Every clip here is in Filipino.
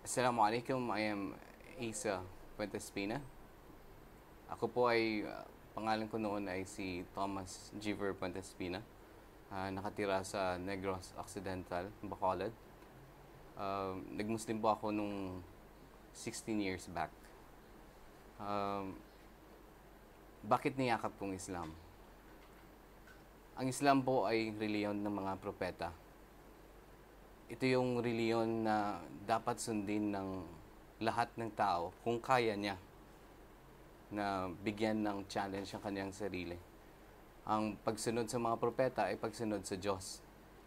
Assalamualaikum, I am Isa Puentespina. Ako po ay, pangalan ko noon ay si Thomas Giver Puentespina. Nakatira sa Negros Occidental, Bacolod. Nag-Muslim po ako nung 16 years back. Bakit niyakap kong Islam? Ang Islam po ay reliyon ng mga propeta. Ito yung reliyon na dapat sundin ng lahat ng tao kung kaya niya na bigyan ng challenge ang kanyang sarili. Ang pagsunod sa mga propeta ay pagsunod sa Diyos.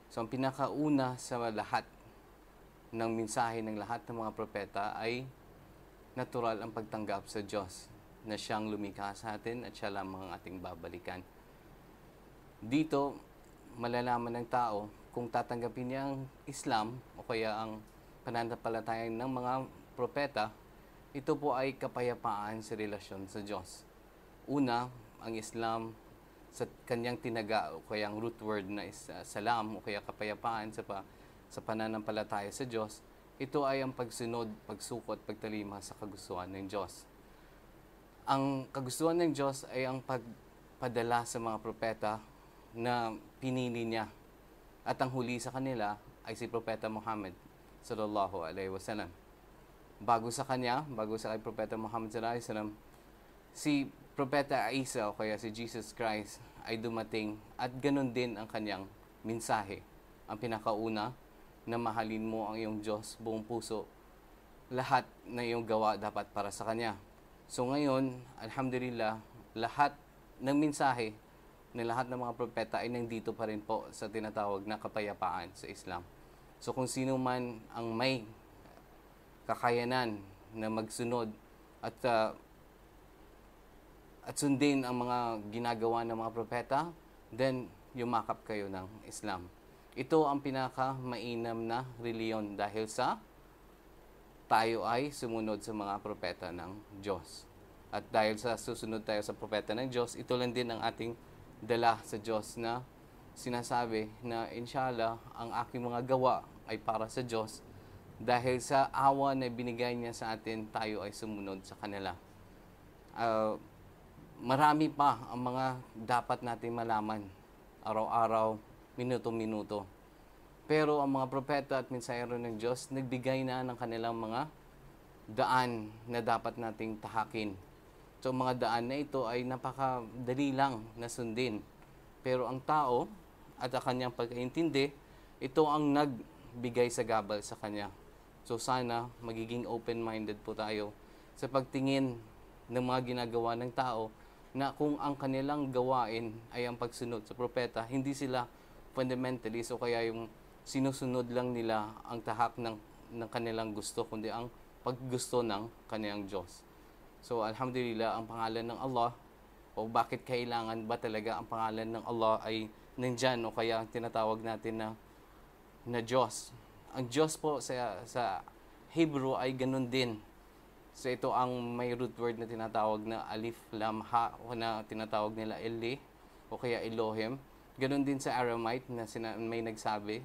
So ang pinakauna sa lahat ng mensahe ng lahat ng mga propeta ay natural ang pagtanggap sa Diyos na siyang lumikha sa atin at siya lamang ang ating babalikan. Dito, malalaman ng tao kung tatanggapin niya ang Islam o kaya ang pananampalataya ng mga propeta, ito po ay kapayapaan sa relasyon sa Diyos. Una, ang Islam sa kanyang tinaga o kaya ang root word na salam o kaya kapayapaan sa pananampalataya sa Diyos, ito ay ang pagsunod, pagsukot, pagtalima sa kagustuhan ng Diyos. Ang kagustuhan ng Diyos ay ang pagpadala sa mga propeta na pinili niya. At ang huli sa kanila ay si Propeta Muhammad sallallahu alaihi wasallam. Bago sa kanya, bago sa kay Propeta Muhammad sallallahu alaihi wasallam, si Propeta Isa o kaya si Jesus Christ ay dumating at ganun din ang kanyang mensahe. Ang pinakauna, na mahalin mo ang iyong Diyos buong puso. Lahat na iyong gawa dapat para sa Kanya. So ngayon, alhamdulillah, lahat ng mensahe ng lahat ng mga propeta ay nandito pa rin po sa tinatawag na kapayapaan sa Islam. So kung sino man ang may kakayanan na magsunod at sundin ang mga ginagawa ng mga propeta, then yumakap kayo ng Islam. Ito ang pinaka-mainam na reliyon dahil sa tayo ay sumunod sa mga propeta ng Diyos. At dahil sa susunod tayo sa propeta ng Diyos, ito lang din ang ating dala sa Diyos na sinasabi na inshallah ang aking mga gawa ay para sa Diyos dahil sa awa na binigay niya sa atin, tayo ay sumunod sa kanila. Marami pa ang mga dapat natin malaman araw-araw, minuto-minuto. Pero ang mga propeta at mensahero ng Diyos nagbigay na ng kanilang mga daan na dapat nating tahakin. So mga daan na ito ay napakadali lang na sundin. Pero ang tao at ang kanyang pagkaintindi, ito ang nagbigay sa gabal sa kanya. So sana magiging open-minded po tayo sa pagtingin ng mga ginagawa ng tao na kung ang kanilang gawain ay ang pagsunod sa propeta, hindi sila fundamentalist o kaya yung sinusunod lang nila ang tahak ng kanilang gusto, kundi ang paggusto ng kanilang Diyos. So, alhamdulillah, ang pangalan ng Allah, o bakit kailangan ba talaga ang pangalan ng Allah ay nandyan, o kaya ang tinatawag natin na Diyos. Ang Diyos po sa Hebrew ay ganun din. So, ito ang may root word na tinatawag na Alif, Lam, Ha, o na tinatawag nila Eli, o kaya Elohim. Ganun din sa Aramite na may nagsabi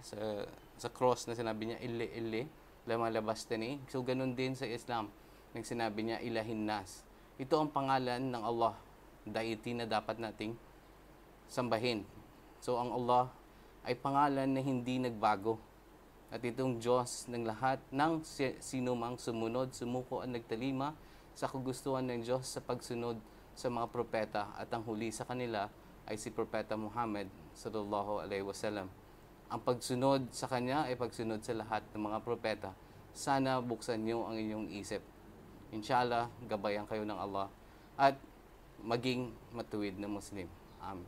sa cross na sinabi niya Ili, Ili, Lama Labastani. So, ganun din sa Islam. Nang sinabi niya, Ilahin Nas. Ito ang pangalan ng Allah, deity na dapat nating sambahin. So, ang Allah ay pangalan na hindi nagbago. At itong Diyos ng lahat ng sinumang sumunod, sumuko at nagtalima sa kagustuhan ng Diyos sa pagsunod sa mga propeta at ang huli sa kanila ay si Propeta Muhammad sallallahu alaihi wasallam. Ang pagsunod sa kanya ay pagsunod sa lahat ng mga propeta. Sana buksan niyo ang inyong isip. Inshallah, gabayan kayo ng Allah at maging matuwid na Muslim. Amen.